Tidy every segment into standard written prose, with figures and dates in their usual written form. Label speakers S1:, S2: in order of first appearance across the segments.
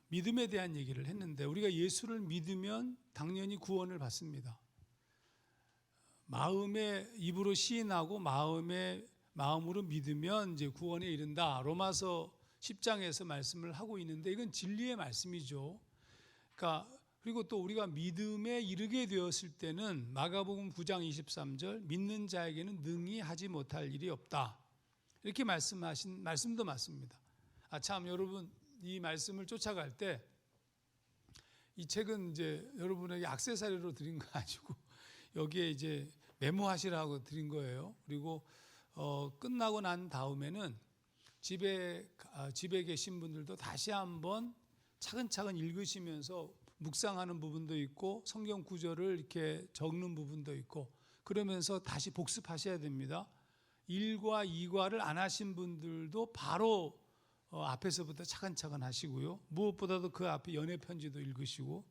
S1: 믿음에 대한 얘기를 했는데, 우리가 예수를 믿으면 당연히 구원을 받습니다. 마음에 입으로 시인하고 마음으로 믿으면 이제 구원에 이른다. 로마서 10장에서 말씀을 하고 있는데, 이건 진리의 말씀이죠. 그러니까 그리고 또 우리가 믿음에 이르게 되었을 때는 마가복음 9장 23절 믿는 자에게는 능히 하지 못할 일이 없다. 이렇게 말씀하신 말씀도 맞습니다. 참 여러분, 이 말씀을 쫓아갈 때 이 책은 이제 여러분에게 액세서리로 드린 거 아니고 여기에 이제 메모하시라고 드린 거예요. 그리고 끝나고 난 다음에는 집에 계신 분들도 다시 한번 차근차근 읽으시면서 묵상하는 부분도 있고 성경 구절을 이렇게 적는 부분도 있고 그러면서 다시 복습하셔야 됩니다. 1과 2과를 안 하신 분들도 바로 앞에서부터 차근차근 하시고요. 무엇보다도 그 앞에 연애 편지도 읽으시고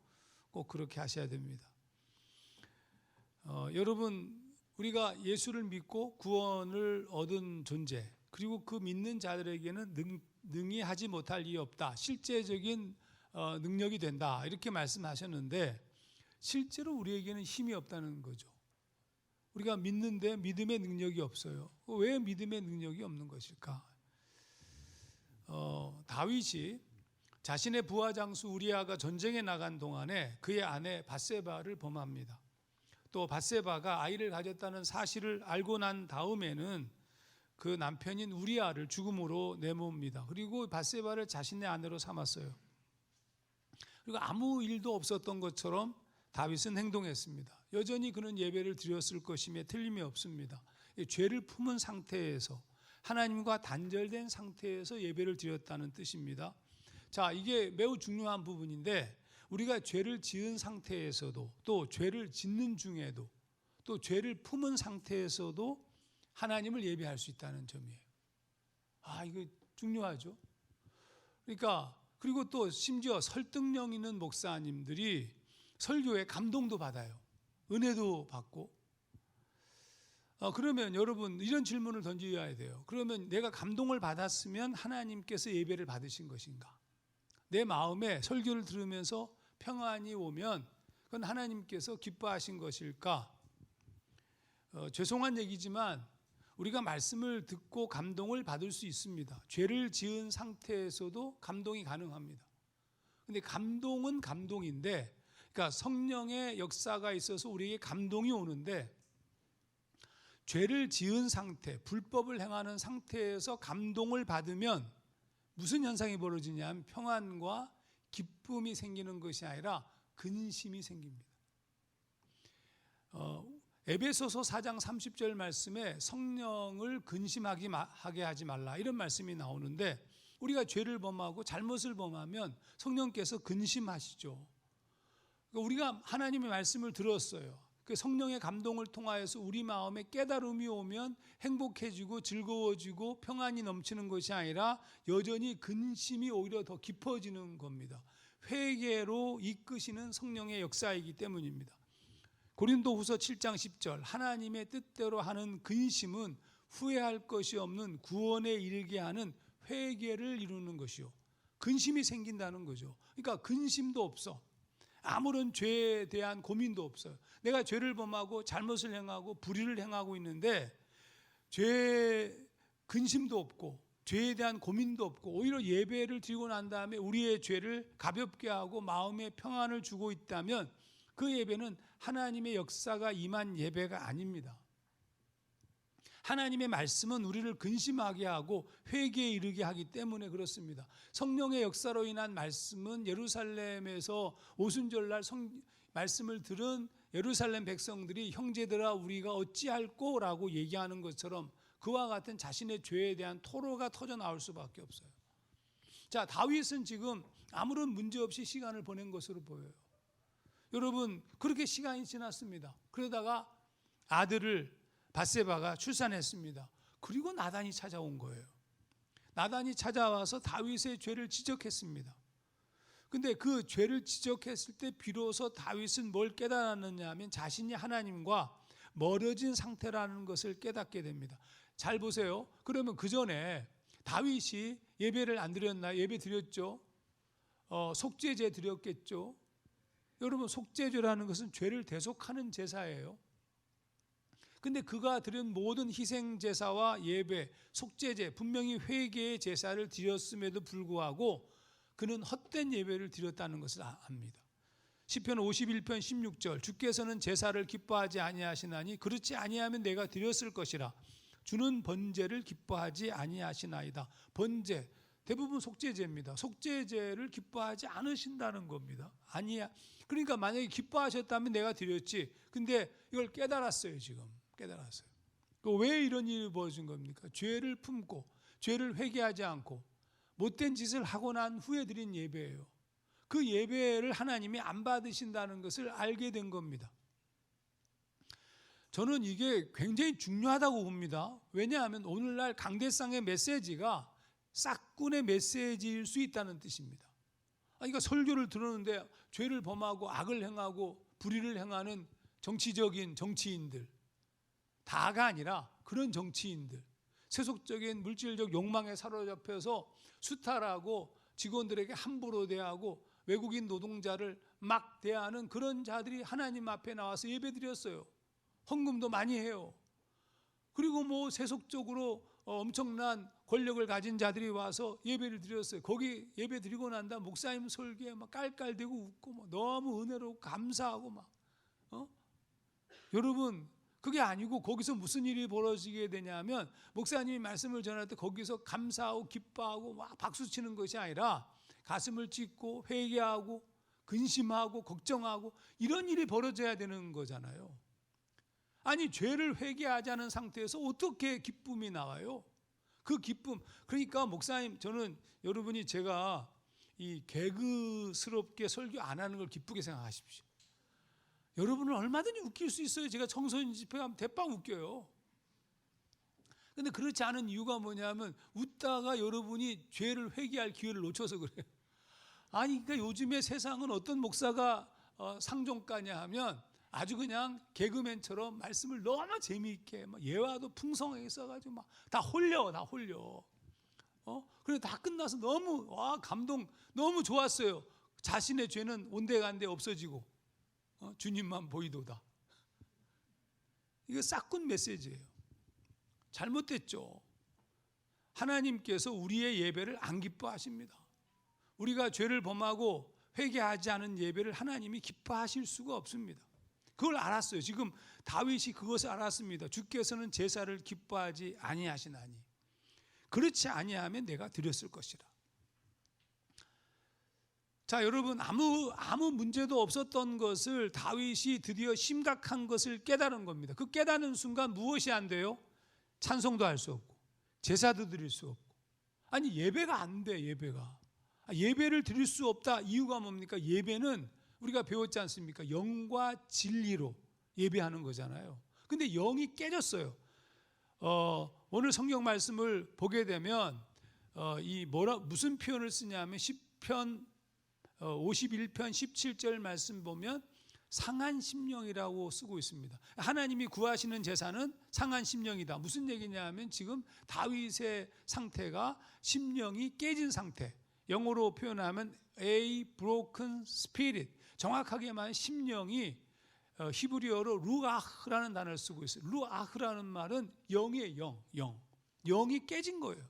S1: 꼭 그렇게 하셔야 됩니다. 여러분, 우리가 예수를 믿고 구원을 얻은 존재, 그리고 그 믿는 자들에게는 능히 하지 못할 일이 없다. 실제적인 능력이 된다. 이렇게 말씀하셨는데 실제로 우리에게는 힘이 없다는 거죠. 우리가 믿는데 믿음의 능력이 없어요. 왜 믿음의 능력이 없는 것일까? 다윗이 자신의 부하 장수 우리아가 전쟁에 나간 동안에 그의 아내 밧세바를 범합니다. 또 밧세바가 아이를 가졌다는 사실을 알고 난 다음에는 그 남편인 우리아를 죽음으로 내모읍니다. 그리고 밧세바를 자신의 아내로 삼았어요. 그리고 아무 일도 없었던 것처럼 다윗은 행동했습니다. 여전히 그는 예배를 드렸을 것임에 틀림이 없습니다. 죄를 품은 상태에서, 하나님과 단절된 상태에서 예배를 드렸다는 뜻입니다. 자, 이게 매우 중요한 부분인데, 우리가 죄를 지은 상태에서도, 또 죄를 짓는 중에도, 또 죄를 품은 상태에서도 하나님을 예배할 수 있다는 점이에요. 이거 중요하죠. 그러니까 그리고 또 심지어 설득력 있는 목사님들이 설교에 감동도 받아요. 은혜도 받고. 그러면 여러분, 이런 질문을 던져야 돼요. 그러면 내가 감동을 받았으면 하나님께서 예배를 받으신 것인가? 내 마음에 설교를 들으면서 평안이 오면 그건 하나님께서 기뻐하신 것일까? 죄송한 얘기지만 우리가 말씀을 듣고 감동을 받을 수 있습니다. 죄를 지은 상태에서도 감동이 가능합니다. 근데 감동은 감동인데, 그러니까 성령의 역사가 있어서 우리에게 감동이 오는데, 죄를 지은 상태, 불법을 행하는 상태에서 감동을 받으면 무슨 현상이 벌어지냐면 평안과 기쁨이 생기는 것이 아니라 근심이 생깁니다. 에베소서 4장 30절 말씀에 성령을 근심하게 하지 말라, 이런 말씀이 나오는데, 우리가 죄를 범하고 잘못을 범하면 성령께서 근심하시죠. 우리가 하나님의 말씀을 들었어요. 그 성령의 감동을 통하여서 우리 마음에 깨달음이 오면 행복해지고 즐거워지고 평안이 넘치는 것이 아니라 여전히 근심이 오히려 더 깊어지는 겁니다. 회개로 이끄시는 성령의 역사이기 때문입니다. 고린도후서 7장 10절, 하나님의 뜻대로 하는 근심은 후회할 것이 없는 구원에 이르게 하는 회개를 이루는 것이요. 근심이 생긴다는 거죠. 그러니까 근심도 없어. 아무런 죄에 대한 고민도 없어요. 내가 죄를 범하고 잘못을 행하고 불의를 행하고 있는데 죄 근심도 없고 죄에 대한 고민도 없고, 오히려 예배를 드리고 난 다음에 우리의 죄를 가볍게 하고 마음의 평안을 주고 있다면 그 예배는 하나님의 역사가 임한 예배가 아닙니다. 하나님의 말씀은 우리를 근심하게 하고 회개에 이르게 하기 때문에 그렇습니다. 성령의 역사로 인한 말씀은 예루살렘에서 오순절날 말씀을 들은 예루살렘 백성들이 형제들아 우리가 어찌할꼬 라고 얘기하는 것처럼 그와 같은 자신의 죄에 대한 토로가 터져 나올 수밖에 없어요. 자, 다윗은 지금 아무런 문제 없이 시간을 보낸 것으로 보여요. 여러분, 그렇게 시간이 지났습니다. 그러다가 아들을 밧세바가 출산했습니다. 그리고 나단이 찾아온 거예요. 나단이 찾아와서 다윗의 죄를 지적했습니다. 근데 그 죄를 지적했을 때 비로소 다윗은 뭘 깨달았느냐 하면 자신이 하나님과 멀어진 상태라는 것을 깨닫게 됩니다. 잘 보세요. 그러면 그 전에 다윗이 예배를 안 드렸나요? 예배 드렸죠. 속죄제 드렸겠죠. 여러분, 속죄제라는 것은 죄를 대속하는 제사예요. 근데 그가 드린 모든 희생 제사와 예배, 속죄제, 분명히 회개의 제사를 드렸음에도 불구하고 그는 헛된 예배를 드렸다는 것을 압니다. 시편 51편 16절, 주께서는 제사를 기뻐하지 아니하시나니 그렇지 아니하면 내가 드렸을 것이라. 주는 번제를 기뻐하지 아니하시나이다. 번제, 대부분 속죄제입니다. 속죄제를 기뻐하지 않으신다는 겁니다. 아니야. 그러니까 만약에 기뻐하셨다면 내가 드렸지. 근데 이걸 깨달았어요. 지금 깨달았어요. 왜 이런 일이 벌어진 겁니까? 죄를 품고 죄를 회개하지 않고 못된 짓을 하고 난 후에 드린 예배예요. 그 예배를 하나님이 안 받으신다는 것을 알게 된 겁니다. 저는 이게 굉장히 중요하다고 봅니다. 왜냐하면 오늘날 강대상의 메시지가 싹군의 메시지일 수 있다는 뜻입니다. 그러니까 설교를 들었는데 죄를 범하고 악을 행하고 불의를 행하는 정치적인 정치인들, 다가 아니라 그런 정치인들, 세속적인 물질적 욕망에 사로잡혀서 수탈하고 직원들에게 함부로 대하고 외국인 노동자를 막 대하는 그런 자들이 하나님 앞에 나와서 예배드렸어요. 헌금도 많이 해요. 그리고 뭐 세속적으로 엄청난 권력을 가진 자들이 와서 예배를 드렸어요. 거기 예배 드리고 난 다음 목사님 설교에 막 깔깔대고 웃고 막 너무 은혜롭고 감사하고 막 여러분, 그게 아니고 거기서 무슨 일이 벌어지게 되냐면 목사님이 말씀을 전할 때 거기서 감사하고 기뻐하고 막 박수치는 것이 아니라 가슴을 찢고 회개하고 근심하고 걱정하고 이런 일이 벌어져야 되는 거잖아요. 아니, 죄를 회개하지 않은 상태에서 어떻게 기쁨이 나와요? 그 기쁨, 그러니까 목사님, 저는 여러분이 제가 이 개그스럽게 설교 안 하는 걸 기쁘게 생각하십시오. 여러분은 얼마든지 웃길 수 있어요. 제가 청소년 집회 가면 대빵 웃겨요. 근데 그렇지 않은 이유가 뭐냐면 웃다가 여러분이 죄를 회개할 기회를 놓쳐서 그래요. 아니, 그러니까 요즘에 세상은 어떤 목사가 상종가냐 하면 아주 그냥 개그맨처럼 말씀을 너무 재미있게 막 예화도 풍성하게 써가지고 막 다 홀려. 그래 다 끝나서 너무 감동, 너무 좋았어요. 자신의 죄는 온데간데 없어지고 주님만 보이도다. 이거 싹군 메시지예요. 잘못됐죠. 하나님께서 우리의 예배를 안 기뻐하십니다. 우리가 죄를 범하고 회개하지 않은 예배를 하나님이 기뻐하실 수가 없습니다. 그걸 알았어요. 지금 다윗이 그것을 알았습니다. 주께서는 제사를 기뻐하지 아니하시나니 그렇지 아니하면 내가 드렸을 것이라. 자, 여러분, 아무 문제도 없었던 것을 다윗이 드디어 심각한 것을 깨달은 겁니다. 그 깨닫는 순간 무엇이 안 돼요? 찬송도 할 수 없고 제사도 드릴 수 없고, 아니 예배가 안 돼. 예배를 드릴 수 없다. 이유가 뭡니까? 예배는 우리가 배웠지 않습니까? 영과 진리로 예배하는 거잖아요. 근데 영이 깨졌어요. 오늘 성경 말씀을 보게 되면 무슨 표현을 쓰냐면 시편 51편 17절 말씀 보면 상한 심령이라고 쓰고 있습니다. 하나님이 구하시는 제사는 상한 심령이다. 무슨 얘기냐면 지금 다윗의 상태가 심령이 깨진 상태. 영어로 표현하면 a broken spirit. 정확하게 말하면 심령이 히브리어로 루아흐라는 단어를 쓰고 있어요. 루아흐라는 말은 영이에요. 영이 깨진 거예요.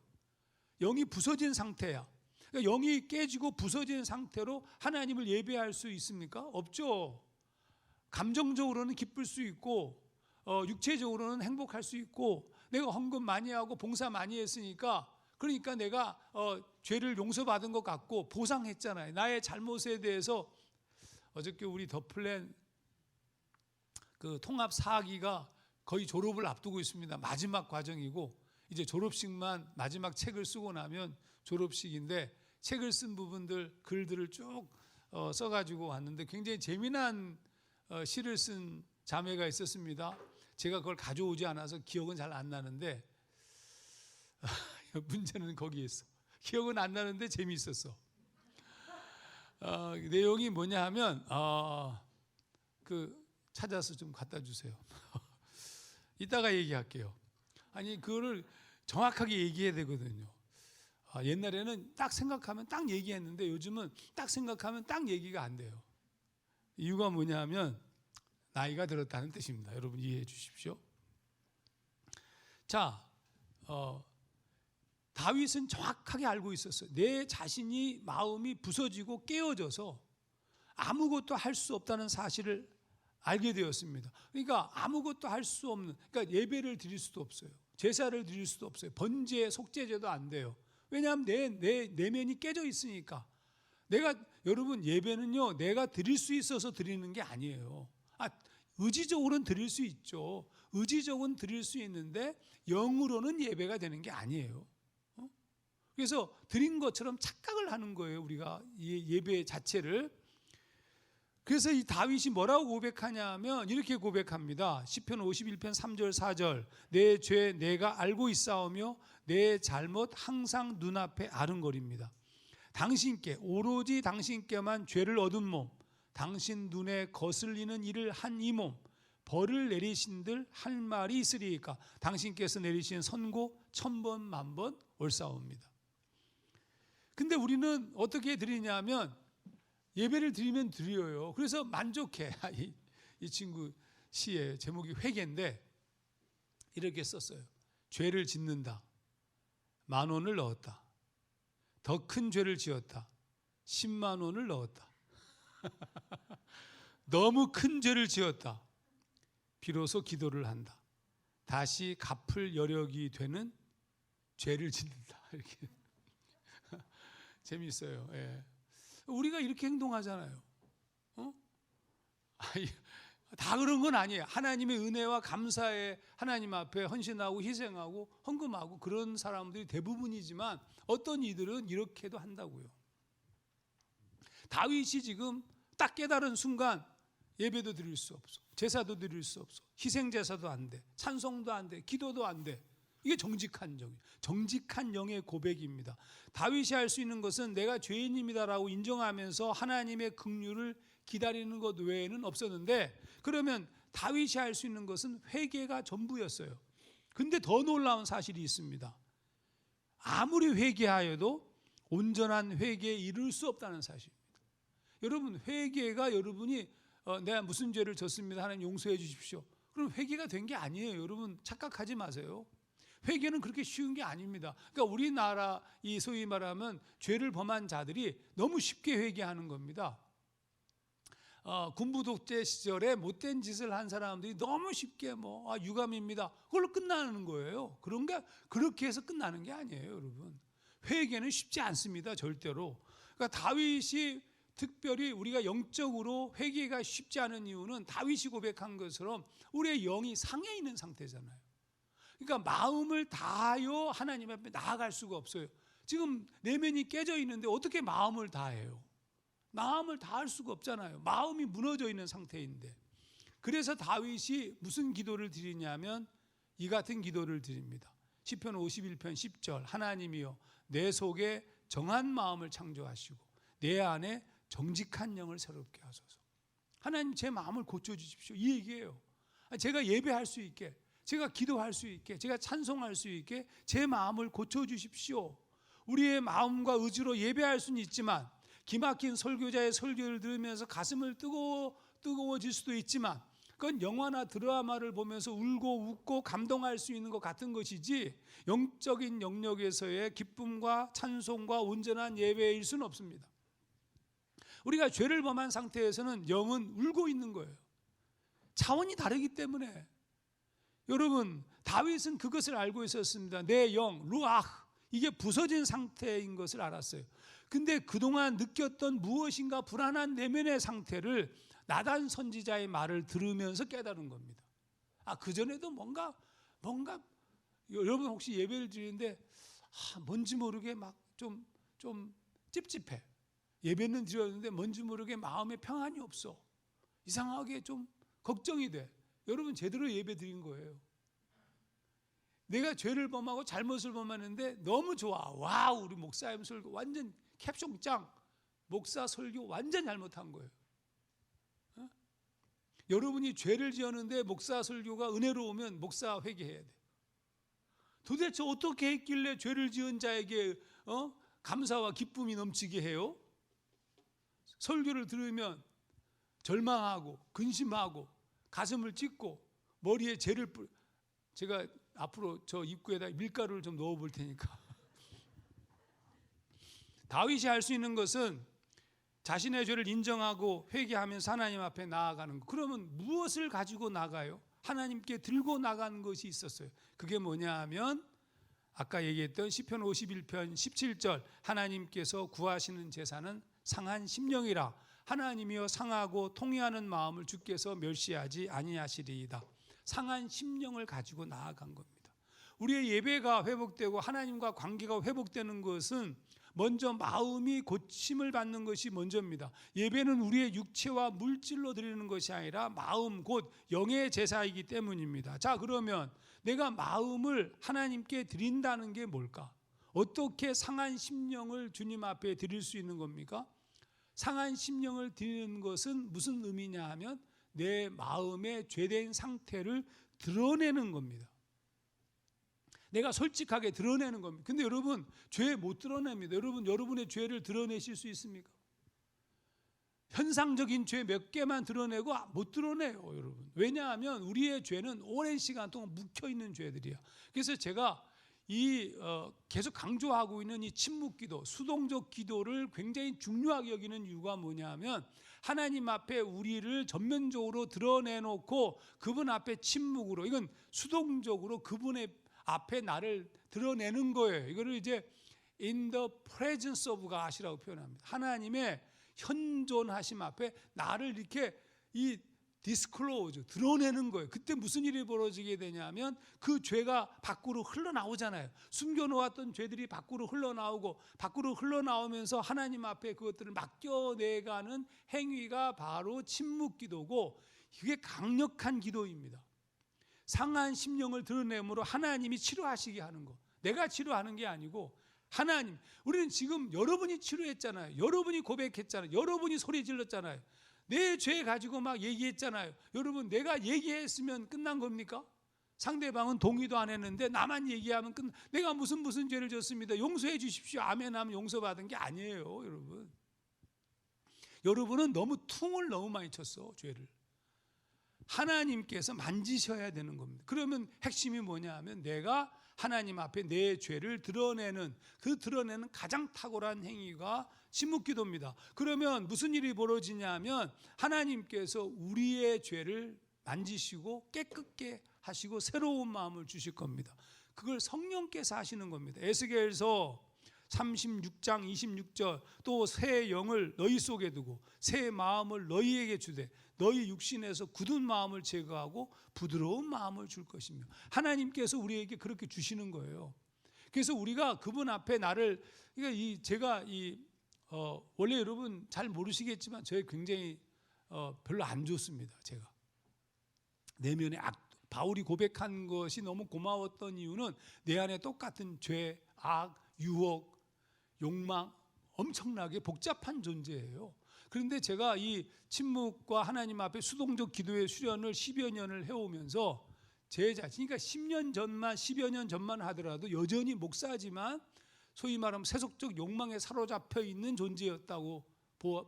S1: 영이 부서진 상태야. 그러니까 영이 깨지고 부서진 상태로 하나님을 예배할 수 있습니까? 없죠. 감정적으로는 기쁠 수 있고 육체적으로는 행복할 수 있고 내가 헌금 많이 하고 봉사 많이 했으니까 그러니까 내가 죄를 용서받은 것 같고 보상했잖아요. 나의 잘못에 대해서 어저께 우리 더플랜 그 통합 4기가 거의 졸업을 앞두고 있습니다. 마지막 과정이고 이제 졸업식만 마지막 책을 쓰고 나면 졸업식인데 책을 쓴 부분들 글들을 쭉 써가지고 왔는데 굉장히 재미난 시를 쓴 자매가 있었습니다. 제가 그걸 가져오지 않아서 기억은 잘 안 나는데 문제는 거기에 있어. 기억은 안 나는데 재미있었어. 내용이 뭐냐 하면 찾아서 좀 갖다 주세요. 이따가 얘기할게요. 아니 그거를 정확하게 얘기해야 되거든요. 옛날에는 딱 생각하면 딱 얘기했는데 요즘은 딱 생각하면 딱 얘기가 안 돼요. 이유가 뭐냐면 나이가 들었다는 뜻입니다. 여러분 이해해 주십시오. 자, 다윗은 정확하게 알고 있었어요. 내 자신이 마음이 부서지고 깨어져서 아무것도 할 수 없다는 사실을 알게 되었습니다. 그러니까 아무것도 할 수 없는, 그러니까 예배를 드릴 수도 없어요. 제사를 드릴 수도 없어요. 번제, 속죄제도 안 돼요. 왜냐하면 내 내면이 깨져 있으니까. 여러분 예배는요, 내가 드릴 수 있어서 드리는 게 아니에요. 의지적으로는 드릴 수 있죠. 의지적으로는 드릴 수 있는데 영으로는 예배가 되는 게 아니에요. 그래서 드린 것처럼 착각을 하는 거예요. 우리가 예배 자체를. 그래서 이 다윗이 뭐라고 고백하냐면 이렇게 고백합니다. 시편 51편 3절 4절 내 죄 내가 알고 있사오며 내 잘못 항상 눈앞에 아른거립니다. 당신께 오로지 당신께만 죄를 얻은 몸 당신 눈에 거슬리는 일을 한 이 몸 벌을 내리신들 할 말이 있으리이까 당신께서 내리신 선고 1000번 만번 옳사옵니다. 근데 우리는 어떻게 드리냐면 예배를 드리면 드려요. 그래서 만족해. 이 친구 시의 제목이 회개인데 이렇게 썼어요. 죄를 짓는다. 10,000원을 넣었다. 더 큰 죄를 지었다. 10만 원을 넣었다. 너무 큰 죄를 지었다. 비로소 기도를 한다. 다시 갚을 여력이 되는 죄를 짓는다. 이렇게 재미있어요. 예. 우리가 이렇게 행동하잖아요. 다 그런 건 아니에요. 하나님의 은혜와 감사에 하나님 앞에 헌신하고 희생하고 헌금하고 그런 사람들이 대부분이지만 어떤 이들은 이렇게도 한다고요. 다윗이 지금 딱 깨달은 순간 예배도 드릴 수 없어. 제사도 드릴 수 없어. 희생제사도 안 돼. 찬송도 안 돼. 기도도 안 돼. 이게 정직한 영의 고백입니다. 다윗이 할 수 있는 것은 내가 죄인입니다라고 인정하면서 하나님의 긍휼을 기다리는 것 외에는 없었는데 그러면 다윗이 할 수 있는 것은 회개가 전부였어요. 근데 더 놀라운 사실이 있습니다. 아무리 회개하여도 온전한 회개에 이를 수 없다는 사실입니다. 여러분 회개가 여러분이 내가 무슨 죄를 졌습니다. 하나님 용서해 주십시오. 그럼 회개가 된 게 아니에요. 여러분 착각하지 마세요. 회개는 그렇게 쉬운 게 아닙니다. 그러니까 우리나라 이 소위 말하면 죄를 범한 자들이 너무 쉽게 회개하는 겁니다. 군부 독재 시절에 못된 짓을 한 사람들이 너무 쉽게 유감입니다. 그걸로 끝나는 거예요. 그렇게 해서 끝나는 게 아니에요, 여러분. 회개는 쉽지 않습니다, 절대로. 그러니까 다윗이 특별히 우리가 영적으로 회개가 쉽지 않은 이유는 다윗이 고백한 것처럼 우리의 영이 상해 있는 상태잖아요. 그러니까 마음을 다하여 하나님 앞에 나아갈 수가 없어요. 지금 내면이 깨져 있는데 어떻게 마음을 다해요? 마음을 다할 수가 없잖아요. 마음이 무너져 있는 상태인데. 그래서 다윗이 무슨 기도를 드리냐면 이 같은 기도를 드립니다. 시편 51편 10절 하나님이여 내 속에 정한 마음을 창조하시고 내 안에 정직한 영을 새롭게 하소서. 하나님 제 마음을 고쳐주십시오. 이 얘기예요. 제가 예배할 수 있게 제가 기도할 수 있게 제가 찬송할 수 있게 제 마음을 고쳐주십시오. 우리의 마음과 의지로 예배할 수는 있지만 기막힌 설교자의 설교를 들으면서 가슴을 뜨거워질 수도 있지만 그건 영화나 드라마를 보면서 울고 웃고 감동할 수 있는 것 같은 것이지 영적인 영역에서의 기쁨과 찬송과 온전한 예배일 수는 없습니다. 우리가 죄를 범한 상태에서는 영은 울고 있는 거예요. 차원이 다르기 때문에. 여러분 다윗은 그것을 알고 있었습니다. 내 영, 루아흐 이게 부서진 상태인 것을 알았어요. 근데 그동안 느꼈던 무엇인가 불안한 내면의 상태를 나단 선지자의 말을 들으면서 깨달은 겁니다. 그전에도 뭔가 여러분 혹시 예배를 드리는데 뭔지 모르게 막 좀 찝찝해. 예배는 드렸는데 뭔지 모르게 마음에 평안이 없어. 이상하게 좀 걱정이 돼. 여러분 제대로 예배 드린 거예요. 내가 죄를 범하고 잘못을 범하는데 너무 좋아. 와우, 우리 목사님 설교 완전 캡숑 짱. 목사 설교 완전 잘못한 거예요. 여러분이 죄를 지었는데 목사 설교가 은혜로우면 목사 회개해야 돼. 도대체 어떻게 했길래 죄를 지은 자에게 감사와 기쁨이 넘치게 해요? 설교를 들으면 절망하고 근심하고 가슴을 찢고 머리에 제가 앞으로 저 입구에다 밀가루를 좀 넣어 볼 테니까. 다윗이 할 수 있는 것은 자신의 죄를 인정하고 회개하면서 하나님 앞에 나아가는 것. 그러면 무엇을 가지고 나가요? 하나님께 들고 나가는 것이 있었어요. 그게 뭐냐 하면 아까 얘기했던 시편 51편 17절, 하나님께서 구하시는 제사는 상한 심령이라. 하나님이여 상하고 통회하는 마음을 주께서 멸시하지 아니하시리이다. 상한 심령을 가지고 나아간 겁니다. 우리의 예배가 회복되고 하나님과 관계가 회복되는 것은 먼저 마음이 고침을 받는 것이 먼저입니다. 예배는 우리의 육체와 물질로 드리는 것이 아니라 마음 곧 영의 제사이기 때문입니다. 자, 그러면 내가 마음을 하나님께 드린다는 게 뭘까? 어떻게 상한 심령을 주님 앞에 드릴 수 있는 겁니까? 상한 심령을 드리는 것은 무슨 의미냐 하면 내 마음의 죄된 상태를 드러내는 겁니다. 내가 솔직하게 드러내는 겁니다. 근데 여러분, 죄 못 드러냅니다. 여러분의 죄를 드러내실 수 있습니까? 현상적인 죄 몇 개만 드러내고 못 드러내요, 여러분. 왜냐하면 우리의 죄는 오랜 시간 동안 묵혀있는 죄들이야. 그래서 제가 계속 강조하고 있는 이 침묵기도, 수동적 기도를 굉장히 중요하게 여기는 이유가 뭐냐면 하나님 앞에 우리를 전면적으로 드러내놓고 그분 앞에 침묵으로, 이건 수동적으로 그분의 앞에 나를 드러내는 거예요. 이거를 이제 in the presence of God이라고 표현합니다. 하나님의 현존하심 앞에 나를 이렇게 이 disclose, 드러내는 거예요. 그때 무슨 일이 벌어지게 되냐면 그 죄가 밖으로 흘러나오잖아요. 숨겨놓았던 죄들이 밖으로 흘러나오고, 밖으로 흘러나오면서 하나님 앞에 그것들을 맡겨내가는 행위가 바로 침묵기도고, 이게 강력한 기도입니다. 상한 심령을 드러내므로 하나님이 치료하시게 하는 거. 내가 치료하는 게 아니고 하나님. 우리는 지금 여러분이 치료했잖아요. 여러분이 고백했잖아요. 여러분이 소리 질렀잖아요. 내 죄 가지고 막 얘기했잖아요. 여러분, 내가 얘기했으면 끝난 겁니까? 상대방은 동의도 안 했는데 나만 얘기하면 내가 무슨 죄를 졌습니다, 용서해 주십시오, 아멘 하면 용서받은 게 아니에요. 여러분은 너무 퉁을 너무 많이 쳤어, 죄를. 하나님께서 만지셔야 되는 겁니다. 그러면 핵심이 뭐냐 하면 내가 하나님 앞에 내 죄를 드러내는, 그 드러내는 가장 탁월한 행위가 침묵기도입니다. 그러면 무슨 일이 벌어지냐 하면 하나님께서 우리의 죄를 만지시고 깨끗게 하시고 새로운 마음을 주실 겁니다. 그걸 성령께서 하시는 겁니다. 에스겔서 36장 26절, 또 새 영을 너희 속에 두고 새 마음을 너희에게 주되 너희 육신에서 굳은 마음을 제거하고 부드러운 마음을 줄 것이며, 하나님께서 우리에게 그렇게 주시는 거예요. 그래서 우리가 그분 앞에 나를, 그러니까 제가 원래 여러분 잘 모르시겠지만 저희 굉장히 별로 안 좋습니다. 제가 내면의 바울이 고백한 것이 너무 고마웠던 이유는 내 안에 똑같은 죄, 악, 유혹, 욕망, 엄청나게 복잡한 존재예요. 그런데 제가 이 침묵과 하나님 앞에 수동적 기도의 수련을 10여 년을 해오면서 제 자신, 그러니까 10여 년 전만 하더라도 여전히 목사지만 소위 말하면 세속적 욕망에 사로잡혀 있는 존재였다고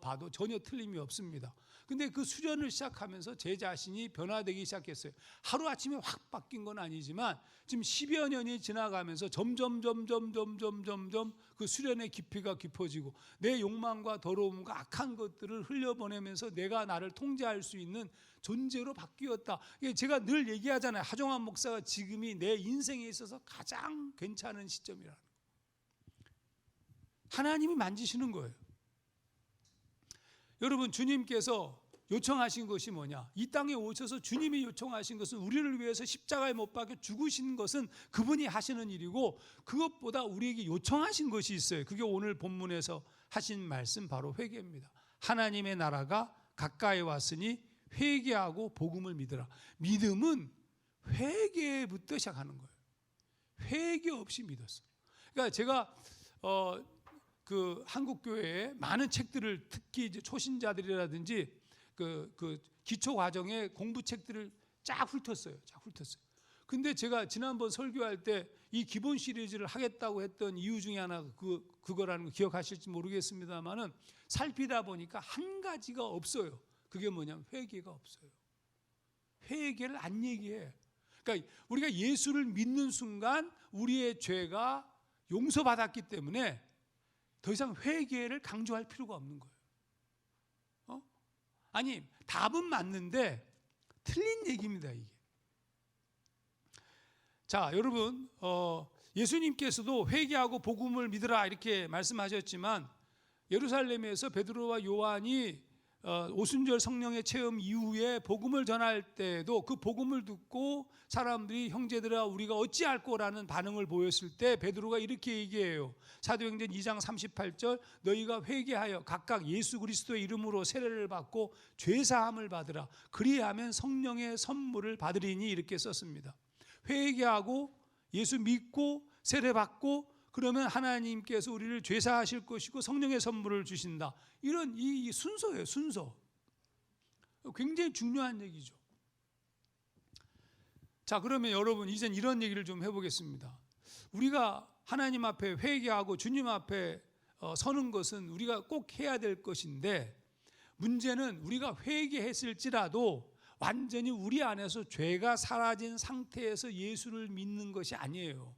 S1: 봐도 전혀 틀림이 없습니다. 근데 그 수련을 시작하면서 제 자신이 변화되기 시작했어요. 하루아침에 확 바뀐 건 아니지만 지금 10여 년이 지나가면서 점점 그 수련의 깊이가 깊어지고 내 욕망과 더러움과 악한 것들을 흘려보내면서 내가 나를 통제할 수 있는 존재로 바뀌었다. 제가 늘 얘기하잖아요. 하종환 목사가 지금이 내 인생에 있어서 가장 괜찮은 시점이라는 거예요. 하나님이 만지시는 거예요. 여러분, 주님께서 요청하신 것이 뭐냐? 이 땅에 오셔서 주님이 요청하신 것은 우리를 위해서 십자가에 못 박혀 죽으신 것은 그분이 하시는 일이고, 그것보다 우리에게 요청하신 것이 있어요. 그게 오늘 본문에서 하신 말씀, 바로 회개입니다. 하나님의 나라가 가까이 왔으니 회개하고 복음을 믿으라. 믿음은 회개부터 시작하는 거예요. 회개 없이 믿었어요. 그러니까 제가 그 한국 교회에 많은 책들을, 특히 이제 초신자들이라든지 그 기초 과정의 공부 책들을 쫙 훑었어요. 근데 제가 지난번 설교할 때 이 기본 시리즈를 하겠다고 했던 이유 중에 하나 그거라는 거 기억하실지 모르겠습니다만은 살피다 보니까 한 가지가 없어요. 그게 뭐냐면 회개가 없어요. 회개를 안 얘기해. 그러니까 우리가 예수를 믿는 순간 우리의 죄가 용서받았기 때문에 더 이상 회개를 강조할 필요가 없는 거예요. 아니, 답은 맞는데 틀린 얘기입니다, 이게. 자, 여러분, 예수님께서도 회개하고 복음을 믿으라 이렇게 말씀하셨지만 예루살렘에서 베드로와 요한이 오순절 성령의 체험 이후에 복음을 전할 때도 그 복음을 듣고 사람들이 형제들아 우리가 어찌할꼬라는 반응을 보였을 때 베드로가 이렇게 얘기해요. 사도행전 2장 38절 너희가 회개하여 각각 예수 그리스도의 이름으로 세례를 받고 죄사함을 받으라. 그리하면 성령의 선물을 받으리니 이렇게 썼습니다. 회개하고 예수 믿고 세례 받고 그러면 하나님께서 우리를 죄사하실 것이고 성령의 선물을 주신다. 이런 이 순서예요, 순서. 굉장히 중요한 얘기죠. 자, 그러면 여러분 이젠 이런 얘기를 좀 해보겠습니다. 우리가 하나님 앞에 회개하고 주님 앞에 서는 것은 우리가 꼭 해야 될 것인데 문제는 우리가 회개했을지라도 완전히 우리 안에서 죄가 사라진 상태에서 예수를 믿는 것이 아니에요.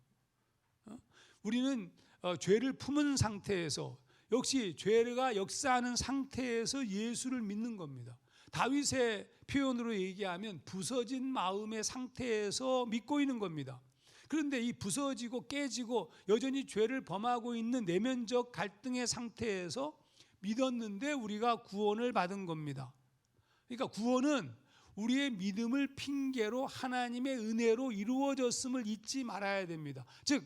S1: 우리는 죄를 품은 상태에서 역시 죄가 역사하는 상태에서 예수를 믿는 겁니다. 다윗의 표현으로 얘기하면 부서진 마음의 상태에서 믿고 있는 겁니다. 그런데 이 부서지고 깨지고 여전히 죄를 범하고 있는 내면적 갈등의 상태에서 믿었는데 우리가 구원을 받은 겁니다. 그러니까 구원은 우리의 믿음을 핑계로 하나님의 은혜로 이루어졌음을 잊지 말아야 됩니다. 즉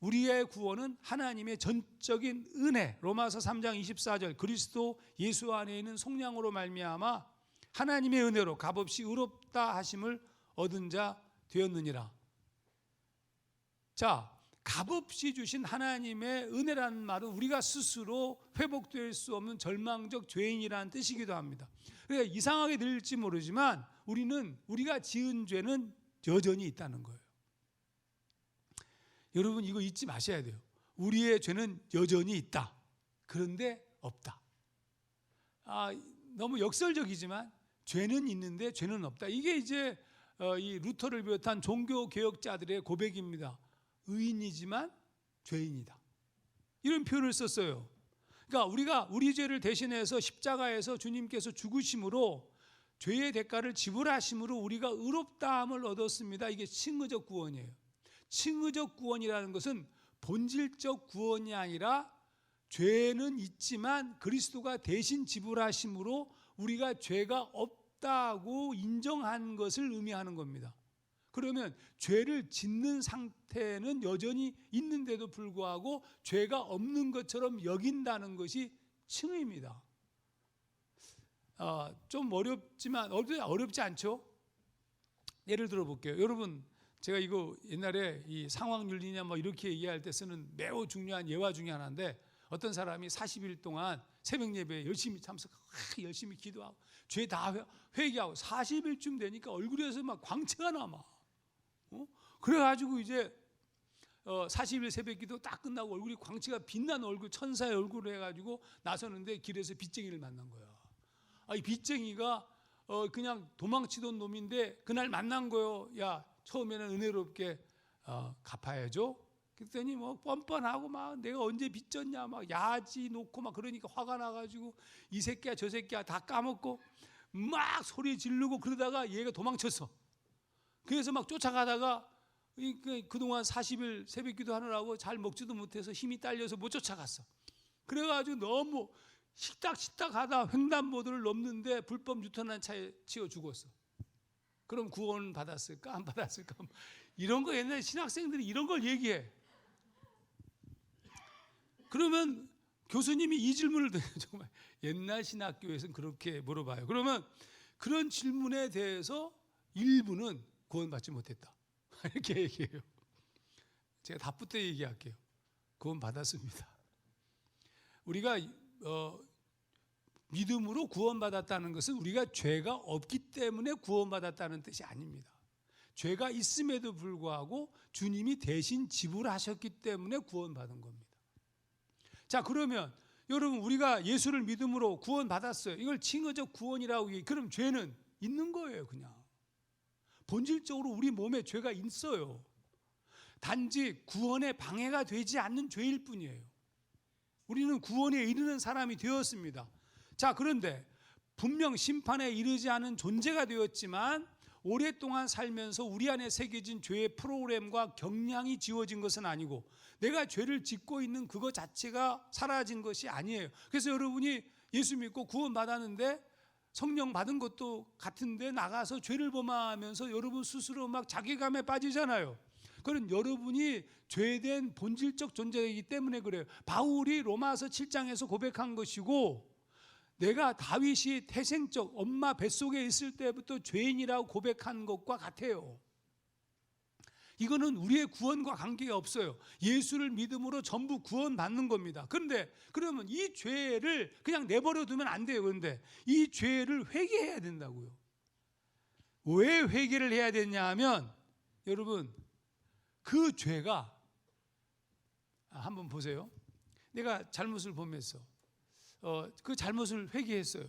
S1: 우리의 구원은 하나님의 전적인 은혜, 로마서 3장 24절 그리스도 예수 안에 있는 속량으로 말미암아 하나님의 은혜로 값없이 의롭다 하심을 얻은 자 되었느니라. 자, 값없이 주신 하나님의 은혜라는 말은 우리가 스스로 회복될 수 없는 절망적 죄인이라는 뜻이기도 합니다. 그러니까 이상하게 들릴지 모르지만 우리가 지은 죄는 여전히 있다는 거예요. 여러분 이거 잊지 마셔야 돼요. 우리의 죄는 여전히 있다. 그런데 없다. 너무 역설적이지만 죄는 있는데 죄는 없다. 이게 이제 이 루터를 비롯한 종교 개혁자들의 고백입니다. 의인이지만 죄인이다. 이런 표현을 썼어요. 그러니까 우리가 우리 죄를 대신해서 십자가에서 주님께서 죽으심으로 죄의 대가를 지불하심으로 우리가 의롭다함을 얻었습니다. 이게 칭의적 구원이에요. 칭의적 구원이라는 것은 본질적 구원이 아니라 죄는 있지만 그리스도가 대신 지불하심으로 우리가 죄가 없다고 인정한 것을 의미하는 겁니다. 그러면 죄를 짓는 상태는 여전히 있는데도 불구하고 죄가 없는 것처럼 여긴다는 것이 칭의입니다. 좀 어렵지만 어렵지 않죠? 예를 들어 볼게요. 여러분 제가 이거 옛날에 이 상황윤리냐 뭐 이렇게 얘기할 때 쓰는 매우 중요한 예화 중에 하나인데 어떤 사람이 40일 동안 새벽 예배에 열심히 참석하고 열심히 기도하고 죄 다 회개하고 40일쯤 되니까 얼굴에서 막 광채가 남아. 그래가지고 이제 40일 새벽 기도 딱 끝나고 얼굴이 광채가 빛나는 얼굴 천사의 얼굴을 해가지고 나서는데 길에서 빚쟁이를 만난 거야. 이 빚쟁이가 그냥 도망치던 놈인데 그날 만난 거예요. 야 처음에는 은혜롭게 갚아야죠. 그랬더니 뭐 뻔뻔하고 막 내가 언제 빚졌냐 막 야지 놓고 막 그러니까 화가 나가지고 이 새끼야 저 새끼야 다 까먹고 막 소리 지르고 그러다가 얘가 도망쳤어. 그래서 막 쫓아가다가 그동안 40일 새벽기도 하느라고 잘 먹지도 못해서 힘이 딸려서 못 쫓아갔어. 그래가지고 너무 식탁 하다 횡단보도를 넘는데 불법 유턴한 차에 치여 죽었어. 그럼 구원 받았을까 안 받았을까? 이런 거 옛날 신학생들이 이런 걸 얘기해. 그러면 교수님이 이 질문을 정말 옛날 신학교에서는 그렇게 물어봐요. 그러면 그런 질문에 대해서 일부는 구원받지 못했다. 이렇게 얘기해요. 제가 답부터 얘기할게요. 구원받았습니다. 우리가 믿음으로 구원받았다는 것은 우리가 죄가 없기 때문에 구원받았다는 뜻이 아닙니다. 죄가 있음에도 불구하고 주님이 대신 지불하셨기 때문에 구원받은 겁니다. 자, 그러면 여러분, 우리가 예수를 믿음으로 구원받았어요. 이걸 칭의적 구원이라고 얘기해요. 그럼 죄는 있는 거예요. 그냥 본질적으로 우리 몸에 죄가 있어요. 단지 구원에 방해가 되지 않는 죄일 뿐이에요. 우리는 구원에 이르는 사람이 되었습니다. 자, 그런데 분명 심판에 이르지 않은 존재가 되었지만 오랫동안 살면서 우리 안에 새겨진 죄의 프로그램과 경향이 지워진 것은 아니고 내가 죄를 짓고 있는 그것 자체가 사라진 것이 아니에요. 그래서 여러분이 예수 믿고 구원받았는데 성령 받은 것도 같은데 나가서 죄를 범하면서 여러분 스스로 막 자괴감에 빠지잖아요. 그건 여러분이 죄된 본질적 존재이기 때문에 그래요. 바울이 로마서 7장에서 고백한 것이고, 내가 다윗이 태생적 엄마 뱃속에 있을 때부터 죄인이라고 고백한 것과 같아요. 이거는 우리의 구원과 관계가 없어요. 예수를 믿음으로 전부 구원받는 겁니다. 그런데 그러면 이 죄를 그냥 내버려 두면 안 돼요. 그런데 이 죄를 회개해야 된다고요. 왜 회개를 해야 되냐 하면, 여러분, 그 죄가, 한번 보세요. 내가 잘못을 범했어. 그 잘못을 회개했어요.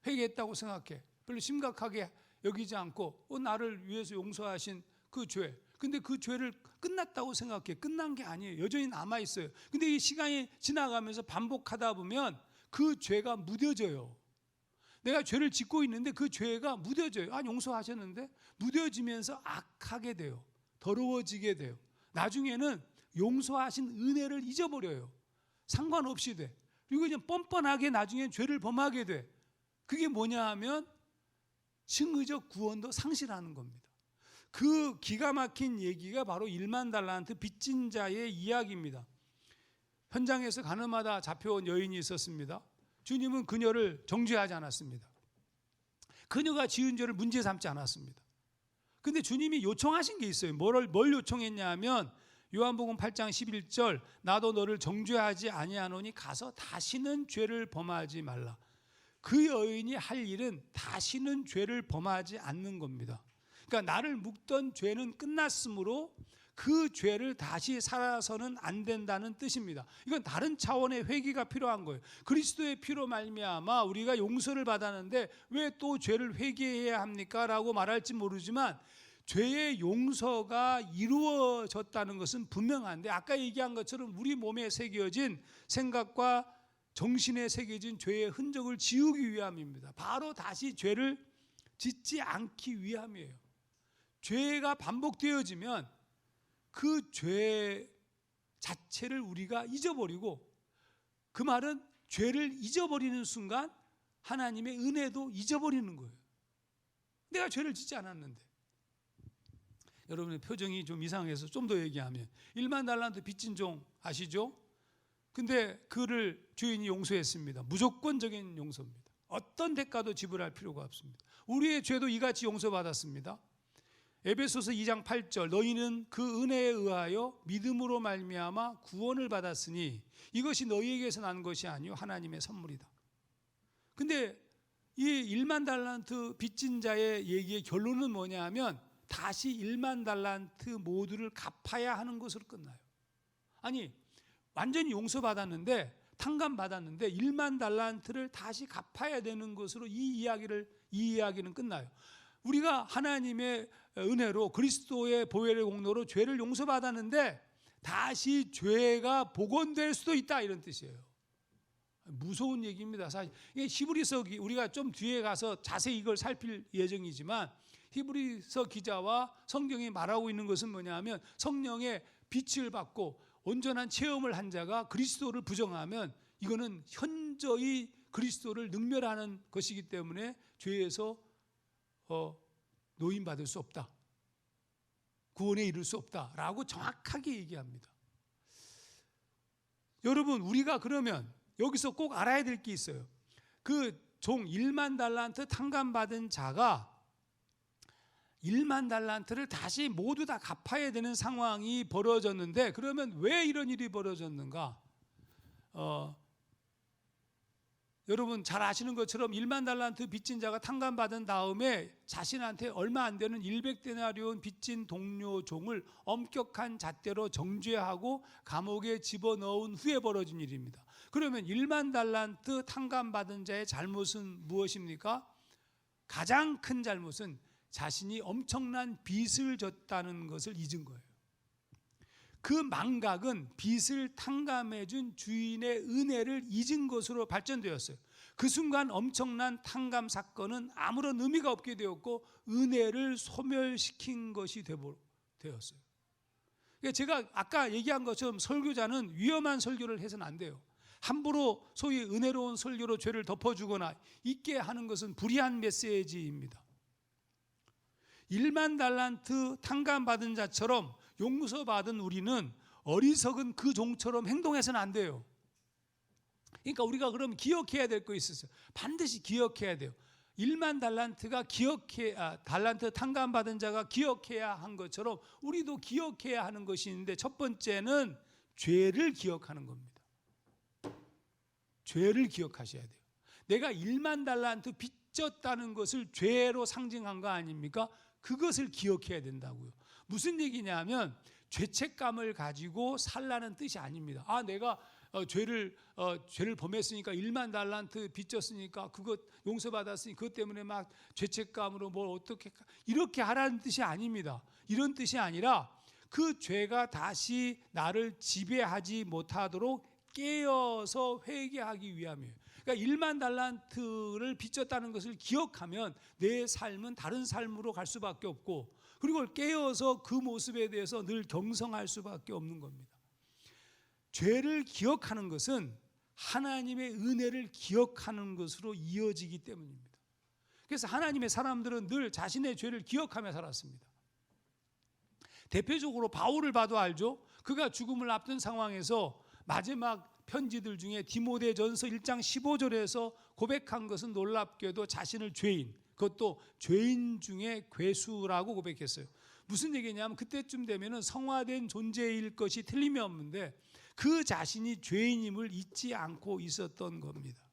S1: 회개했다고 생각해. 별로 심각하게 여기지 않고 나를 위해서 용서하신 그 죄. 근데 그 죄를 끝났다고 생각해. 끝난 게 아니에요. 여전히 남아있어요. 근데 이 시간이 지나가면서 반복하다 보면 그 죄가 무뎌져요. 내가 죄를 짓고 있는데 그 죄가 무뎌져요. 용서하셨는데 무뎌지면서 악하게 돼요. 더러워지게 돼요. 나중에는 용서하신 은혜를 잊어버려요. 상관없이 돼. 그리고 이제 뻔뻔하게 나중에 죄를 범하게 돼. 그게 뭐냐 하면 칭의적 구원도 상실하는 겁니다. 그 기가 막힌 얘기가 바로 1만 달란트 빚진 자의 이야기입니다. 현장에서 가늠하다 잡혀온 여인이 있었습니다. 주님은 그녀를 정죄하지 않았습니다. 그녀가 지은 죄를 문제 삼지 않았습니다. 근데 주님이 요청하신 게 있어요. 뭘 요청했냐 하면 요한복음 8장 11절, 나도 너를 정죄하지 아니하노니 가서 다시는 죄를 범하지 말라. 그 여인이 할 일은 다시는 죄를 범하지 않는 겁니다. 그러니까 나를 묶던 죄는 끝났으므로 그 죄를 다시 살아서는 안 된다는 뜻입니다. 이건 다른 차원의 회개가 필요한 거예요. 그리스도의 피로 말미암아 우리가 용서를 받았는데 왜 또 죄를 회개해야 합니까? 라고 말할지 모르지만 죄의 용서가 이루어졌다는 것은 분명한데, 아까 얘기한 것처럼 우리 몸에 새겨진 생각과 정신에 새겨진 죄의 흔적을 지우기 위함입니다. 바로 다시 죄를 짓지 않기 위함이에요. 죄가 반복되어지면 그 죄 자체를 우리가 잊어버리고, 그 말은 죄를 잊어버리는 순간 하나님의 은혜도 잊어버리는 거예요. 내가 죄를 짓지 않았는데. 여러분의 표정이 좀 이상해서 좀 더 얘기하면 1만 달란트 빚진 종 아시죠? 근데 그를 주인이 용서했습니다. 무조건적인 용서입니다. 어떤 대가도 지불할 필요가 없습니다. 우리의 죄도 이같이 용서받았습니다. 에베소서 2장 8절, 너희는 그 은혜에 의하여 믿음으로 말미암아 구원을 받았으니 이것이 너희에게서 난 것이 아니요 하나님의 선물이다. 근데 이 1만 달란트 빚진 자의 얘기의 결론은 뭐냐 하면 다시 1만 달란트 모두를 갚아야 하는 것으로 끝나요. 아니, 완전히 용서받았는데, 탕감받았는데 1만 달란트를 다시 갚아야 되는 것으로 이 이야기는 끝나요. 우리가 하나님의 은혜로 그리스도의 보혈의 공로로 죄를 용서받았는데 다시 죄가 복원될 수도 있다, 이런 뜻이에요. 무서운 얘기입니다. 사실 히브리서, 우리가 좀 뒤에 가서 자세히 이걸 살필 예정이지만 히브리서 기자와 성경이 말하고 있는 것은 뭐냐 하면 성령의 빛을 받고 온전한 체험을 한 자가 그리스도를 부정하면 이거는 현저히 그리스도를 능멸하는 것이기 때문에 죄에서 노인받을 수 없다, 구원에 이를 수 없다라고 정확하게 얘기합니다. 여러분, 우리가 그러면 여기서 꼭 알아야 될 게 있어요. 그 종 1만 달란트 탕감받은 자가 1만 달란트를 다시 모두 다 갚아야 되는 상황이 벌어졌는데, 그러면 왜 이런 일이 벌어졌는가? 여러분 잘 아시는 것처럼 1만 달란트 빚진 자가 탕감받은 다음에 자신한테 얼마 안 되는 100데나리온 빚진 동료 종을 엄격한 잣대로 정죄하고 감옥에 집어넣은 후에 벌어진 일입니다. 그러면 1만 달란트 탕감받은 자의 잘못은 무엇입니까? 가장 큰 잘못은 자신이 엄청난 빚을 졌다는 것을 잊은 거예요. 그 망각은 빚을 탕감해준 주인의 은혜를 잊은 것으로 발전되었어요. 그 순간 엄청난 탕감 사건은 아무런 의미가 없게 되었고 은혜를 소멸시킨 것이 되었어요. 제가 아까 얘기한 것처럼 설교자는 위험한 설교를 해서는 안 돼요. 함부로 소위 은혜로운 설교로 죄를 덮어주거나 있게 하는 것은 불의한 메시지입니다. 1만 달란트 탕감받은 자처럼 용서받은 우리는 어리석은 그 종처럼 행동해서는 안 돼요. 그러니까 우리가 그럼 기억해야 될 거 있었어요. 반드시 기억해야 돼요. 1만 달란트 탕감받은 자가 기억해야 한 것처럼 우리도 기억해야 하는 것이 있는데, 첫 번째는 죄를 기억하는 겁니다. 죄를 기억하셔야 돼요. 내가 1만 달란트 빚졌다는 것을 죄로 상징한 거 아닙니까? 그것을 기억해야 된다고요. 무슨 얘기냐면 죄책감을 가지고 살라는 뜻이 아닙니다. 내가 죄를 범했으니까 1만 달란트 빚졌으니까 그것 용서받았으니 그것 때문에 막 죄책감으로 뭘 어떻게 이렇게 하라는 뜻이 아닙니다. 이런 뜻이 아니라 그 죄가 다시 나를 지배하지 못하도록 깨어서 회개하기 위함이에요. 그러니까 1만 달란트를 빚졌다는 것을 기억하면 내 삶은 다른 삶으로 갈 수밖에 없고, 그리고 깨어서 그 모습에 대해서 늘 경성할 수밖에 없는 겁니다. 죄를 기억하는 것은 하나님의 은혜를 기억하는 것으로 이어지기 때문입니다. 그래서 하나님의 사람들은 늘 자신의 죄를 기억하며 살았습니다. 대표적으로 바울을 봐도 알죠. 그가 죽음을 앞둔 상황에서 마지막 편지들 중에 디모데전서 1장 15절에서 고백한 것은 놀랍게도 자신을 죄인, 그것도 죄인 중에 괴수라고 고백했어요. 무슨 얘기냐면 그때쯤 되면은 성화된 존재일 것이 틀림이 없는데 그 자신이 죄인임을 잊지 않고 있었던 겁니다.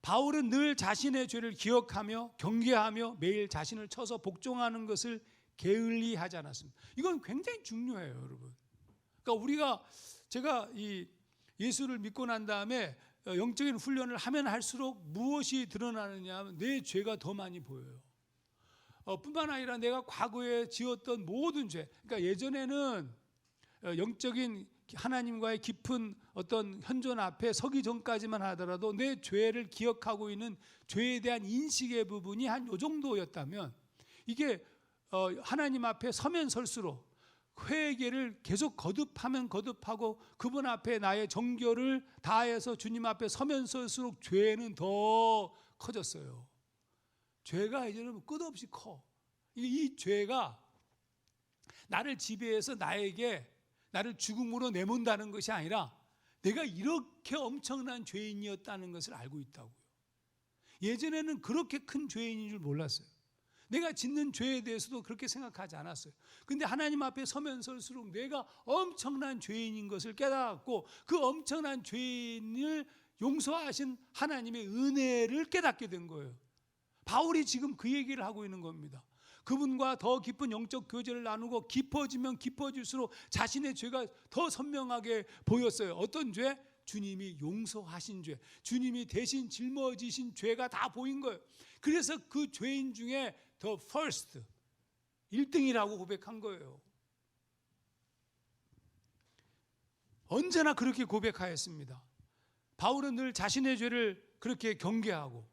S1: 바울은 늘 자신의 죄를 기억하며 경계하며 매일 자신을 쳐서 복종하는 것을 게을리 하지 않았습니다. 이건 굉장히 중요해요, 여러분. 그러니까 제가 이 예수를 믿고 난 다음에 영적인 훈련을 하면 할수록 무엇이 드러나느냐 하면 내 죄가 더 많이 보여요. 뿐만 아니라 내가 과거에 지었던 모든 죄, 그러니까 예전에는 영적인 하나님과의 깊은 어떤 현존 앞에 서기 전까지만 하더라도 내 죄를 기억하고 있는 죄에 대한 인식의 부분이 한 요 정도였다면, 이게 하나님 앞에 서면 설수록 회개를 계속 거듭하면 거듭하고 그분 앞에 나의 정결을 다해서 주님 앞에 서면 설수록 죄는 더 커졌어요. 죄가 이제는 끝없이 커. 이 죄가 나를 지배해서 나를 죽음으로 내몬다는 것이 아니라 내가 이렇게 엄청난 죄인이었다는 것을 알고 있다고요. 예전에는 그렇게 큰 죄인인 줄 몰랐어요. 내가 짓는 죄에 대해서도 그렇게 생각하지 않았어요. 근데 하나님 앞에 서면 설수록 내가 엄청난 죄인인 것을 깨닫고 그 엄청난 죄인을 용서하신 하나님의 은혜를 깨닫게 된 거예요. 바울이 지금 그 얘기를 하고 있는 겁니다. 그분과 더 깊은 영적 교제를 나누고 깊어지면 깊어질수록 자신의 죄가 더 선명하게 보였어요. 어떤 죄? 주님이 용서하신 죄, 주님이 대신 짊어지신 죄가 다 보인 거예요. 그래서 그 죄인 중에 the first, 1등이라고 고백한 거예요. 언제나 그렇게 고백하였습니다. 바울은 늘 자신의 죄를 그렇게 경계하고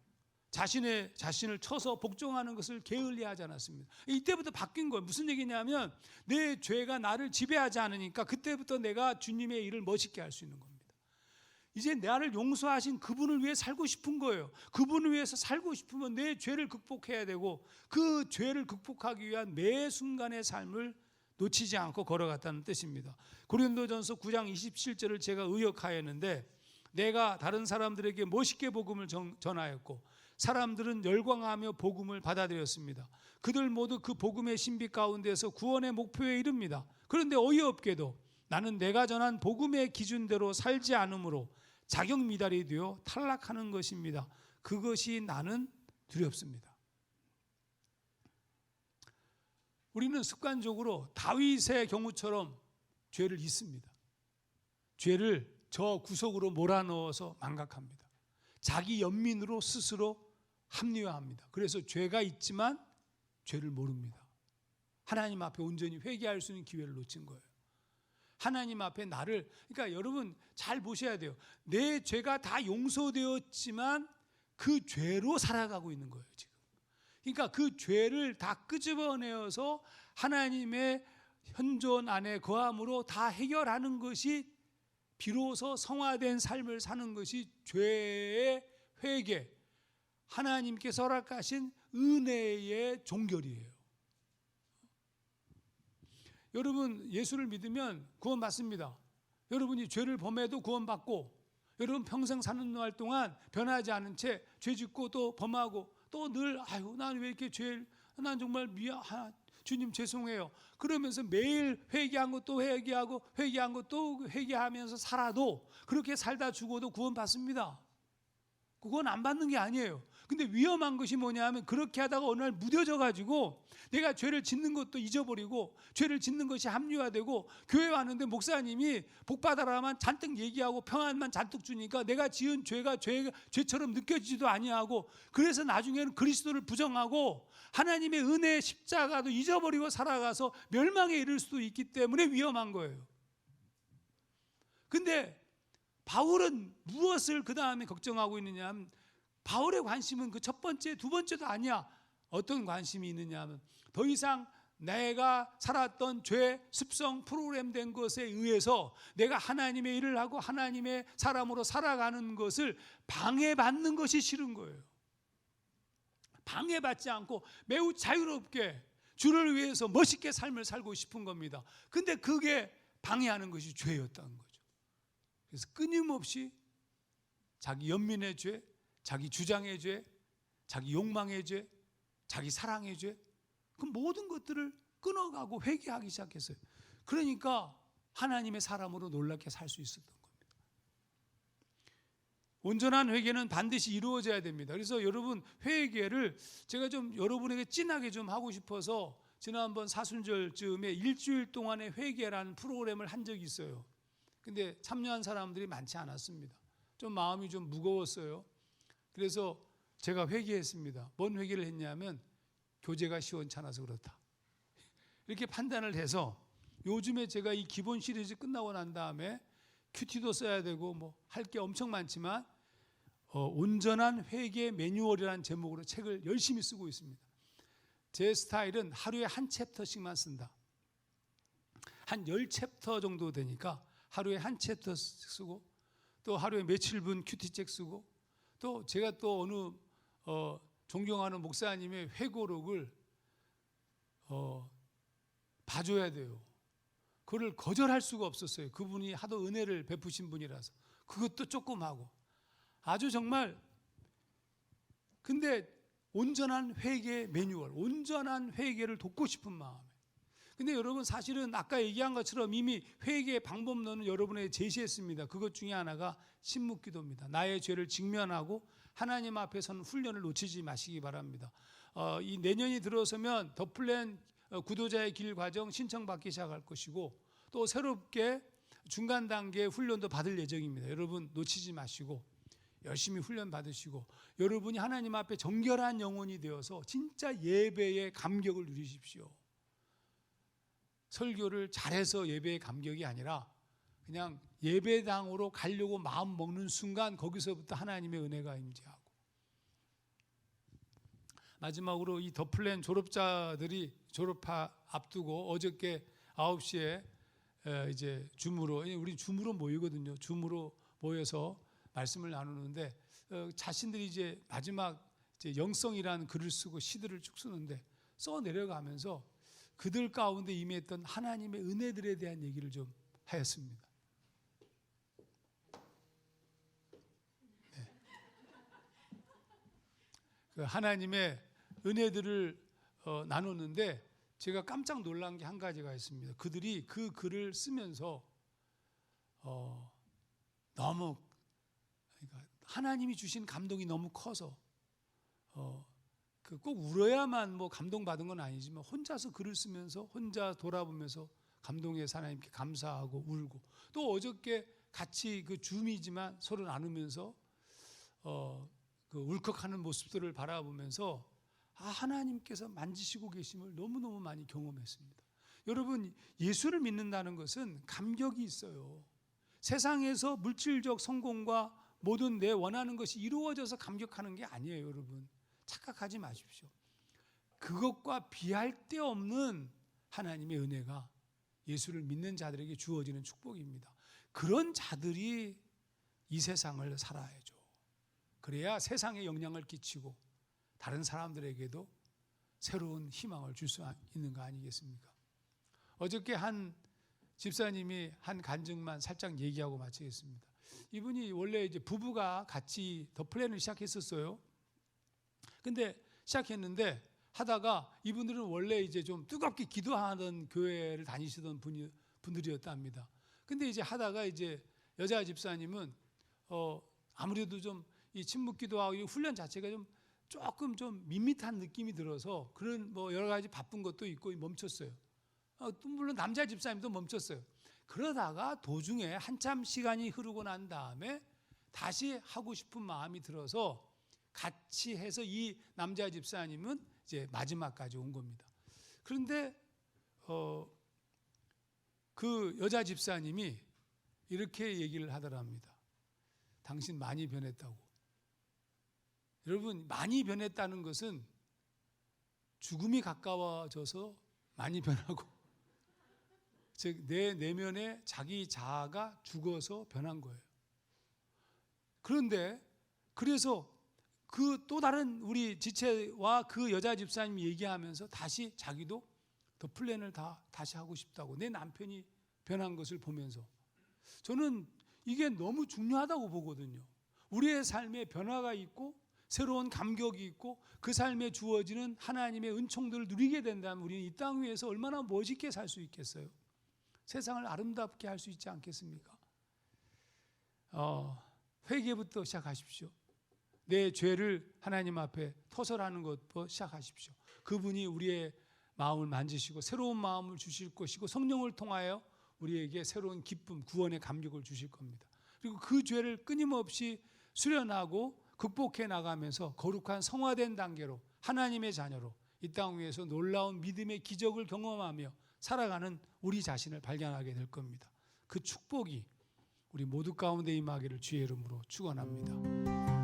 S1: 자신을 쳐서 복종하는 것을 게을리하지 않았습니다. 이때부터 바뀐 거예요. 무슨 얘기냐면 내 죄가 나를 지배하지 않으니까 그때부터 내가 주님의 일을 멋있게 할 수 있는 겁니다. 이제 나를 용서하신 그분을 위해 살고 싶은 거예요. 그분을 위해서 살고 싶으면 내 죄를 극복해야 되고 그 죄를 극복하기 위한 매 순간의 삶을 놓치지 않고 걸어갔다는 뜻입니다. 고린도전서 9장 27절을 제가 의역하였는데, 내가 다른 사람들에게 멋있게 복음을 전하였고 사람들은 열광하며 복음을 받아들였습니다. 그들 모두 그 복음의 신비 가운데서 구원의 목표에 이릅니다. 그런데 어이없게도 나는 내가 전한 복음의 기준대로 살지 않으므로 자격 미달이 되어 탈락하는 것입니다. 그것이 나는 두렵습니다. 우리는 습관적으로 다윗의 경우처럼 죄를 잊습니다. 죄를 저 구석으로 몰아넣어서 망각합니다. 자기 연민으로 스스로 합리화합니다. 그래서 죄가 있지만 죄를 모릅니다. 하나님 앞에 온전히 회개할 수 있는 기회를 놓친 거예요. 하나님 앞에 나를, 그러니까 여러분 잘 보셔야 돼요. 내 죄가 다 용서되었지만 그 죄로 살아가고 있는 거예요, 지금. 그러니까 그 죄를 다 끄집어내어서 하나님의 현존 안에 거함으로 다 해결하는 것이 비로소 성화된 삶을 사는 것이 죄의 회개, 하나님께서 허락하신 은혜의 종결이에요. 여러분 예수를 믿으면 구원받습니다. 여러분이 죄를 범해도 구원받고, 여러분 평생 사는 날 동안 변하지 않은 채 죄짓고 또 범하고 또 늘 아유 난 왜 이렇게 난 정말 주님 죄송해요. 그러면서 매일 회개한 것도 회개하고 회개한 것도 회개하면서 살아도, 그렇게 살다 죽어도 구원받습니다. 그건 안 받는 게 아니에요. 근데 위험한 것이 뭐냐면 그렇게 하다가 어느 날 무뎌져 가지고 내가 죄를 짓는 것도 잊어버리고 죄를 짓는 것이 합리화되고, 교회 왔는데 목사님이 복 받아라만 잔뜩 얘기하고 평안만 잔뜩 주니까 내가 지은 죄가 죄처럼 느껴지지도 아니하고, 그래서 나중에는 그리스도를 부정하고 하나님의 은혜의 십자가도 잊어버리고 살아가서 멸망에 이를 수도 있기 때문에 위험한 거예요. 근데 바울은 무엇을 그 다음에 걱정하고 있느냐 하면, 바울의 관심은 그 첫 번째, 두 번째도 아니야. 어떤 관심이 있느냐 하면, 더 이상 내가 살았던 죄, 습성, 프로그램된 것에 의해서 내가 하나님의 일을 하고 하나님의 사람으로 살아가는 것을 방해받는 것이 싫은 거예요. 방해받지 않고 매우 자유롭게 주를 위해서 멋있게 삶을 살고 싶은 겁니다. 근데 그게 방해하는 것이 죄였다는 거죠. 그래서 끊임없이 자기 연민의 죄, 자기 주장의 죄, 자기 욕망의 죄, 자기 사랑의 죄, 그 모든 것들을 끊어가고 회개하기 시작했어요. 그러니까 하나님의 사람으로 놀랍게 살 수 있었던 겁니다. 온전한 회개는 반드시 이루어져야 됩니다. 그래서 여러분 회개를 제가 좀 여러분에게 진하게 좀 하고 싶어서 지난번 사순절쯤에 일주일 동안의 회개라는 프로그램을 한 적이 있어요. 근데 참여한 사람들이 많지 않았습니다. 좀 마음이 좀 무거웠어요. 그래서 제가 회개했습니다. 뭔 회개를 했냐면 교제가 시원찮아서 그렇다, 이렇게 판단을 해서, 요즘에 제가 이 기본 시리즈 끝나고 난 다음에 큐티도 써야 되고 뭐 할 게 엄청 많지만 온전한 회개 매뉴얼이라는 제목으로 책을 열심히 쓰고 있습니다. 제 스타일은 하루에 한 챕터씩만 쓴다. 한 10챕터 정도 되니까 하루에 한 챕터 쓰고, 또 하루에 며칠분 큐티책 쓰고, 또 제가 또 어느 존경하는 목사님의 회고록을 봐줘야 돼요. 그걸 거절할 수가 없었어요. 그분이 하도 은혜를 베푸신 분이라서. 그것도 조금 하고 아주 정말, 근데 온전한 회개 매뉴얼, 온전한 회개를 돕고 싶은 마음에. 근데 여러분 사실은 아까 얘기한 것처럼 이미 회개의 방법론은 여러분에게 제시했습니다. 그것 중에 하나가 신묵기도입니다. 나의 죄를 직면하고 하나님 앞에 서는 훈련을 놓치지 마시기 바랍니다. 이 내년이 들어서면 더 플랜 구도자의 길 과정 신청받기 시작할 것이고, 또 새롭게 중간 단계 훈련도 받을 예정입니다. 여러분 놓치지 마시고 열심히 훈련 받으시고, 여러분이 하나님 앞에 정결한 영혼이 되어서 진짜 예배의 감격을 누리십시오. 설교를 잘해서 예배의 감격이 아니라 그냥 예배당으로 가려고 마음 먹는 순간 거기서부터 하나님의 은혜가 임재하고, 마지막으로 이 더 플랜 졸업자들이 앞두고 어저께 9시에 이제 줌으로, 우리 줌으로 모이거든요. 줌으로 모여서 말씀을 나누는데, 자신들이 이제 마지막 이제 영성이라는 글을 쓰고 시들을 쭉 쓰는데, 써 내려가면서 그들 가운데 임했던 하나님의 은혜들에 대한 얘기를 좀 하였습니다. 네. 그 하나님의 은혜들을 나눴는데 제가 깜짝 놀란 게 한 가지가 있습니다. 그들이 그 글을 쓰면서 너무 하나님이 주신 감동이 너무 커서 꼭 울어야만 뭐 감동받은 건 아니지만 혼자서 글을 쓰면서 혼자 돌아보면서 감동해서 하나님께 감사하고 울고, 또 어저께 같이 그 줌이지만 서로 나누면서 그 울컥하는 모습들을 바라보면서 하나님께서 만지시고 계심을 너무너무 많이 경험했습니다. 여러분, 예수를 믿는다는 것은 감격이 있어요. 세상에서 물질적 성공과 모든 내 원하는 것이 이루어져서 감격하는 게 아니에요. 여러분, 착각하지 마십시오. 그것과 비할 데 없는 하나님의 은혜가 예수를 믿는 자들에게 주어지는 축복입니다. 그런 자들이 이 세상을 살아야죠. 그래야 세상에 영향을 끼치고 다른 사람들에게도 새로운 희망을 줄 수 있는 거 아니겠습니까? 어저께 한 집사님이 한 간증만 살짝 얘기하고 마치겠습니다. 이분이 원래 이제 부부가 같이 더 플랜을 시작했었어요. 근데 시작했는데 하다가 이분들은 원래 이제 좀 뜨겁게 기도하던 교회를 다니시던 분들이었답니다. 근데 이제 하다가 이제 여자 집사님은 아무래도 좀 이 침묵 기도하고 이 훈련 자체가 조금 좀 밋밋한 느낌이 들어서 그런 뭐 여러 가지 바쁜 것도 있고 멈췄어요. 또 물론 남자 집사님도 멈췄어요. 그러다가 도중에 한참 시간이 흐르고 난 다음에 다시 하고 싶은 마음이 들어서 같이 해서 이 남자 집사님은 이제 마지막까지 온 겁니다. 그런데 그 여자 집사님이 이렇게 얘기를 하더랍니다. 당신 많이 변했다고. 여러분, 많이 변했다는 것은 죽음이 가까워져서 많이 변하고, 즉 내 내면에 자기 자아가 죽어서 변한 거예요. 그런데 그래서 그 또 다른 우리 지체와 그 여자 집사님이 얘기하면서 다시 자기도 더 플랜을 다시 하고 싶다고, 내 남편이 변한 것을 보면서. 저는 이게 너무 중요하다고 보거든요. 우리의 삶에 변화가 있고 새로운 감격이 있고 그 삶에 주어지는 하나님의 은총들을 누리게 된다면 우리는 이 땅 위에서 얼마나 멋있게 살 수 있겠어요? 세상을 아름답게 할 수 있지 않겠습니까? 회개부터 시작하십시오. 내 죄를 하나님 앞에 터설하는 것부터 시작하십시오. 그분이 우리의 마음을 만지시고 새로운 마음을 주실 것이고 성령을 통하여 우리에게 새로운 기쁨, 구원의 감격을 주실 겁니다. 그리고 그 죄를 끊임없이 수련하고 극복해 나가면서 거룩한 성화된 단계로 하나님의 자녀로 이 땅 위에서 놀라운 믿음의 기적을 경험하며 살아가는 우리 자신을 발견하게 될 겁니다. 그 축복이 우리 모두 가운데 임하기를 주의 이름으로 축원합니다.